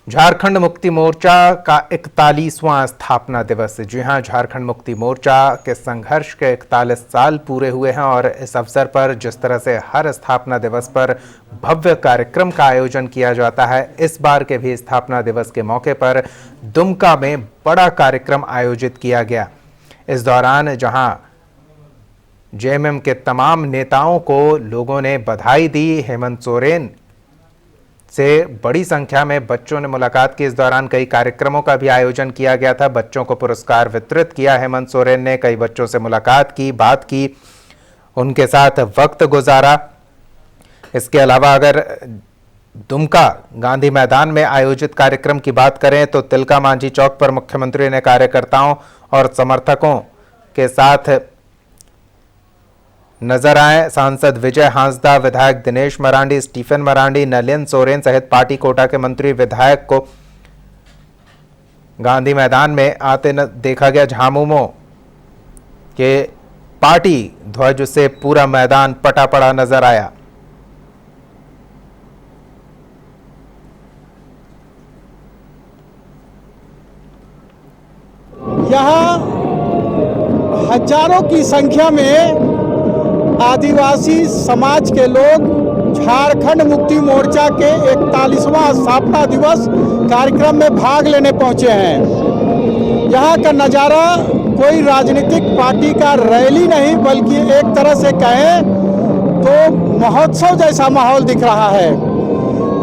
झारखंड मुक्ति मोर्चा का 41वां स्थापना दिवस। जी हां, झारखंड मुक्ति मोर्चा के संघर्ष के 41 साल पूरे हुए हैं और इस अवसर पर जिस तरह से हर स्थापना दिवस पर भव्य कार्यक्रम का आयोजन किया जाता है, इस बार के भी स्थापना दिवस के मौके पर दुमका में बड़ा कार्यक्रम आयोजित किया गया। इस दौरान जहां जेएमएम के तमाम नेताओं को लोगों ने बधाई दी, हेमंत सोरेन से बड़ी संख्या में बच्चों ने मुलाकात की। इस दौरान कई कार्यक्रमों का भी आयोजन किया गया था। बच्चों को पुरस्कार वितरित किया। हेमंत सोरेन ने कई बच्चों से मुलाकात की, बात की, उनके साथ वक्त गुजारा। इसके अलावा अगर दुमका गांधी मैदान में आयोजित कार्यक्रम की बात करें तो तिलका मांझी चौक पर मुख्यमंत्री ने कार्यकर्ताओं और समर्थकों के साथ नजर आए। सांसद विजय हांसदा, विधायक दिनेश मरांडी, स्टीफन मरांडी, नलिन सोरेन सहित पार्टी कोटा के मंत्री विधायक को गांधी मैदान में आते देखा गया। झामुमो के पार्टी ध्वज से पूरा मैदान पटा पड़ा नजर आया। यहाँ हजारों की संख्या में आदिवासी समाज के लोग झारखंड मुक्ति मोर्चा के 41वां स्थापना दिवस कार्यक्रम में भाग लेने पहुंचे हैं। यहाँ का नज़ारा कोई राजनीतिक पार्टी का रैली नहीं, बल्कि एक तरह से कहें तो महोत्सव जैसा माहौल दिख रहा है।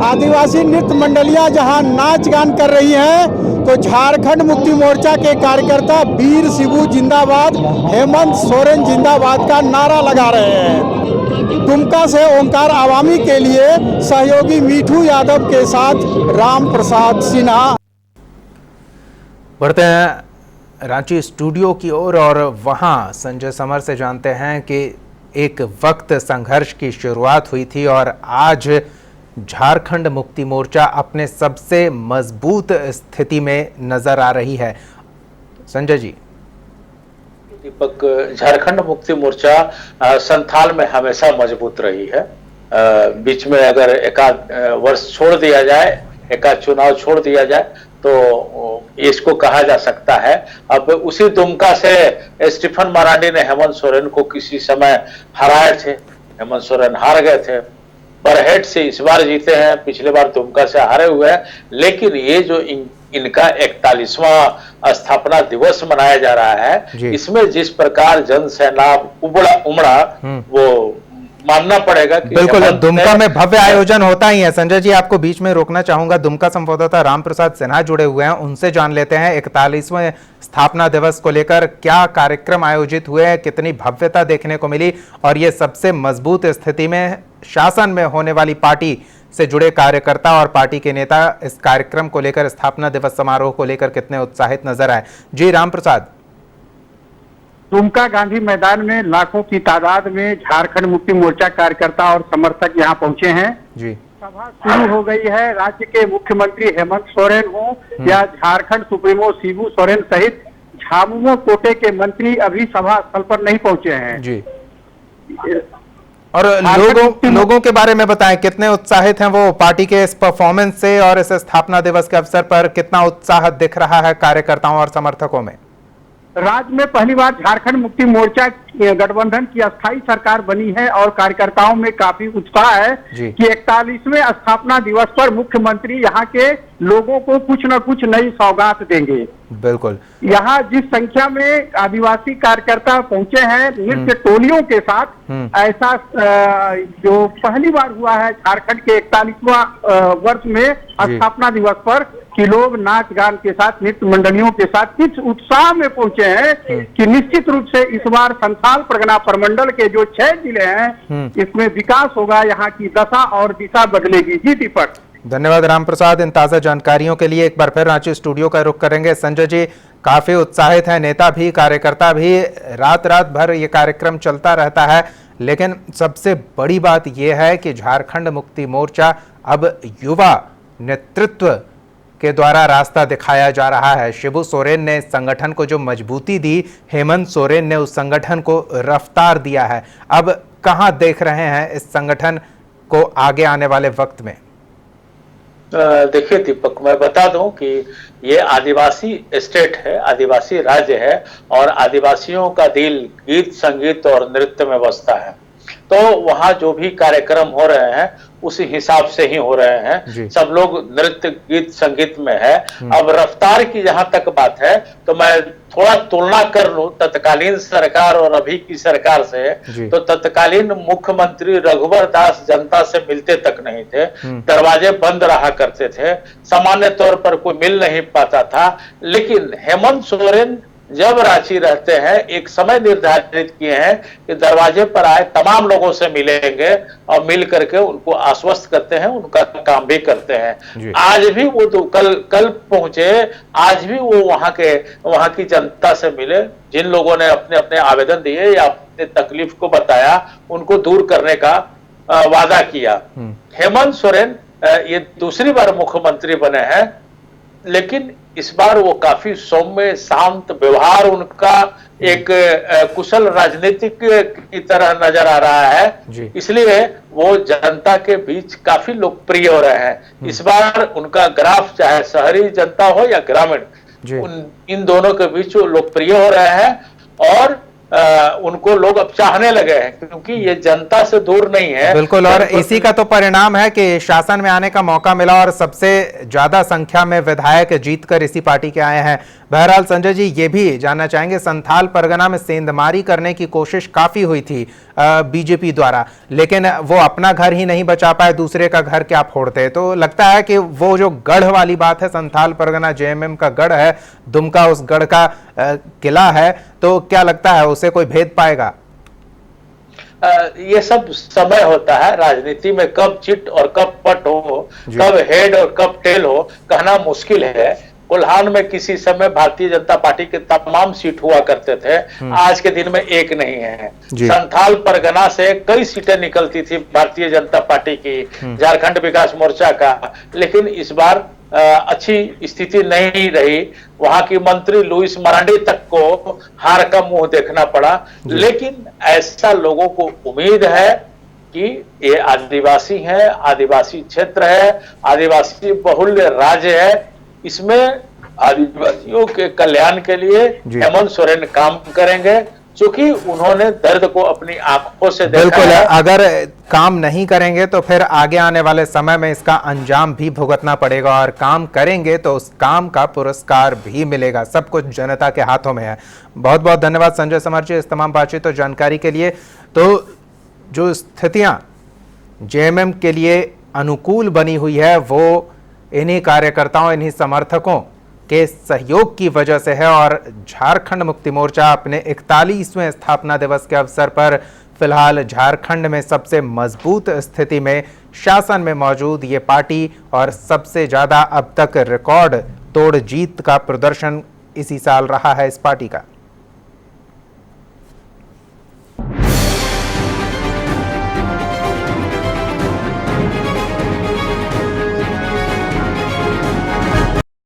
आदिवासी नृत्य मंडलियाँ जहाँ नाच गान कर रही हैं, तो झारखंड मुक्ति मोर्चा के कार्यकर्ता वीर शिबू जिंदाबाद, हेमंत सोरेन जिंदाबाद का नारा लगा रहे हैं। दुमका से ओंकार आवामी के लिए सहयोगी मीठू यादव के साथ राम प्रसाद सिन्हा। बढ़ते हैं रांची स्टूडियो की ओर और वहां संजय समर से जानते हैं कि एक वक्त संघर्ष की शुरुआत हुई थी और आज झारखंड मुक्ति मोर्चा अपने सबसे मजबूत स्थिति में नजर आ रही है। संजय जी। दीपक, झारखंड मुक्ति मोर्चा संथाल में हमेशा मजबूत रही है। बीच में अगर एकाध वर्ष छोड़ दिया जाए, एकाध चुनाव छोड़ दिया जाए तो इसको कहा जा सकता है। अब उसी दुमका से स्टीफन मरांडी ने हेमंत सोरेन को किसी समय हराए थे। हेमंत सोरेन हार गए थे, बरहेट से इस बार जीते हैं, पिछले बार दुमका से हारे हुए हैं। लेकिन ये जो इनका 41वां स्थापना दिवस मनाया जा रहा है, इसमें जिस प्रकार जनसेना उमड़ा वो मानना पड़ेगा कि बिल्कुल। दुमका में भव्य आयोजन होता ही है। संजय जी, आपको बीच में रोकना चाहूंगा। दुमका संवाददाता राम प्रसाद सिन्हा जुड़े हुए हैं, उनसे जान लेते हैं 41वें स्थापना दिवस को लेकर क्या कार्यक्रम आयोजित हुए हैं, कितनी भव्यता देखने को मिली और ये सबसे मजबूत स्थिति में शासन में होने वाली पार्टी से जुड़े कार्यकर्ता और पार्टी के नेता इस कार्यक्रम को लेकर, स्थापना दिवस समारोह को लेकर कितने उत्साहित नजर आए। जी राम प्रसाद। दुमका गांधी मैदान में लाखों की तादाद में झारखंड मुक्ति मोर्चा कार्यकर्ता और समर्थक यहां पहुंचे हैं। जी। सभा शुरू हो गई है। राज्य के मुख्यमंत्री हेमंत सोरेन हो या झारखंड सुप्रीमो शिबू सोरेन सहित झामुमो कोटे के मंत्री अभी सभा स्थल पर नहीं पहुंचे हैं। जी। और लोगों के बारे में बताएं, कितने उत्साहित हैं वो पार्टी के इस परफॉर्मेंस से और इस स्थापना दिवस के अवसर पर कितना उत्साह दिख रहा है कार्यकर्ताओं और समर्थकों में? राज्य में पहली बार झारखंड मुक्ति मोर्चा गठबंधन की अस्थायी सरकार बनी है और कार्यकर्ताओं में काफी उत्साह है कि 41वें स्थापना दिवस पर मुख्यमंत्री यहाँ के लोगों को कुछ न कुछ नई सौगात देंगे। बिल्कुल। यहाँ जिस संख्या में आदिवासी कार्यकर्ता पहुंचे हैं नृत्य टोलियों के साथ, ऐसा जो पहली बार हुआ है झारखंड के 41वां वर्ष में स्थापना दिवस पर कि लोग नाच गान के साथ, नृत्य मंडलियों के साथ किस उत्साह में पहुंचे हैं कि निश्चित रूप से इस बार संथाल परगना प्रमंडल के जो 6 जिले हैं इसमें विकास होगा, यहाँ की दशा और दिशा बदलेगी। जी दीपक। धन्यवाद राम प्रसाद इन ताज़ा जानकारियों के लिए। एक बार फिर रांची स्टूडियो का रुख करेंगे। संजय जी, काफी उत्साहित है नेता भी, कार्यकर्ता भी, रात रात भर ये कार्यक्रम चलता रहता है, लेकिन सबसे बड़ी बात यह है कि झारखंड मुक्ति मोर्चा अब युवा नेतृत्व के द्वारा रास्ता दिखाया जा रहा है। शिबू सोरेन ने संगठन को जो मजबूती दी, हेमंत सोरेन ने उस संगठन को रफ्तार दिया है। अब कहां देख रहे हैं इस संगठन को आगे आने वाले वक्त में? देखिए दीपक, मैं बता दूं कि ये आदिवासी स्टेट है, आदिवासी राज्य है, और आदिवासियों का दिल गीत संगीत और नृत्य में बसता है। तो वहाँ जो भी कार्यक्रम हो रहे हैं उसी हिसाब से ही हो रहे हैं। सब लोग नृत्य गीत संगीत में है। अब रफ्तार की जहां तक बात है तो मैं थोड़ा तुलना कर लूं तत्कालीन सरकार और अभी की सरकार से, तो तत्कालीन मुख्यमंत्री रघुवर दास जनता से मिलते तक नहीं थे, दरवाजे बंद रहा करते थे, सामान्य तौर पर कोई मिल नहीं पाता था। लेकिन हेमंत सोरेन जब रांची रहते हैं एक समय निर्धारित किए हैं कि दरवाजे पर आए तमाम लोगों से मिलेंगे और मिल करके उनको आश्वस्त करते हैं, उनका काम भी करते हैं। आज भी वो तो कल पहुंचे, आज भी वो वहां की जनता से मिले, जिन लोगों ने अपने अपने आवेदन दिए या अपने तकलीफ को बताया उनको दूर करने का वादा किया। हेमंत सोरेन ये दूसरी बार मुख्यमंत्री बने हैं, लेकिन इस बार वो काफी सौम्य शांत व्यवहार उनका एक कुशल राजनीतिक की तरह नजर आ रहा है, इसलिए वो जनता के बीच काफी लोकप्रिय हो रहे हैं। इस बार उनका ग्राफ चाहे शहरी जनता हो या ग्रामीण, इन दोनों के बीच वो लोकप्रिय हो रहे हैं और उनको लोग अब चाहने लगे हैं क्योंकि ये जनता से दूर नहीं है। बिल्कुल, और इसी का तो परिणाम है कि शासन में आने का मौका मिला और सबसे ज्यादा संख्या में विधायक जीतकर इसी पार्टी के आए हैं। बहरहाल संजय जी, ये भी जानना चाहेंगे, संथाल परगना में सेंधमारी करने की कोशिश काफी हुई थी बीजेपी द्वारा, लेकिन वो अपना घर ही नहीं बचा पाए, दूसरे का घर क्या फोड़ते। तो लगता है कि वो जो गढ़ वाली बात है, संथाल परगना जेएमएम का गढ़ है, दुमका उस गढ़ का किला है, तो क्या लगता है उसे कोई भेद पाएगा? ये सब समय होता है राजनीति में, कब चिट और कब पट हो, कब हेड और कब टेल हो, कहना मुश्किल है। कोल्हान में किसी समय भारतीय जनता पार्टी के तमाम सीट हुआ करते थे, आज के दिन में एक नहीं है। संथाल परगना से कई सीटें निकलती थी भारतीय जनता पार्टी की, झारखंड विकास मोर्चा का, लेकिन इस बार अच्छी स्थिति नहीं रही। वहां की मंत्री लुइस मरांडी तक को हार का मुंह देखना पड़ा। लेकिन ऐसा लोगों को उम्मीद है कि ये आदिवासी है, आदिवासी क्षेत्र है, आदिवासी बहुल्य राज्य है, इसमें आदिवासियों के कल्याण के लिए हेमंत सोरेन काम करेंगे, क्योंकि उन्होंने दर्द को अपनी आंखों से देखा। बिल्कुल, अगर काम नहीं करेंगे तो फिर आगे आने वाले समय में इसका अंजाम भी भुगतना पड़ेगा, और काम करेंगे तो उस काम का पुरस्कार भी मिलेगा। सब कुछ जनता के हाथों में है। बहुत बहुत धन्यवाद संजय समर जी इस तमाम बातचीत और जानकारी के लिए। तो जो स्थितियां जेएमएम के लिए अनुकूल बनी हुई है वो इन्हीं कार्यकर्ताओं, इन्हीं समर्थकों के सहयोग की वजह से है, और झारखंड मुक्ति मोर्चा अपने 41वें स्थापना दिवस के अवसर पर फिलहाल झारखंड में सबसे मजबूत स्थिति में शासन में मौजूद ये पार्टी, और सबसे ज्यादा अब तक रिकॉर्ड तोड़ जीत का प्रदर्शन इसी साल रहा है इस पार्टी का।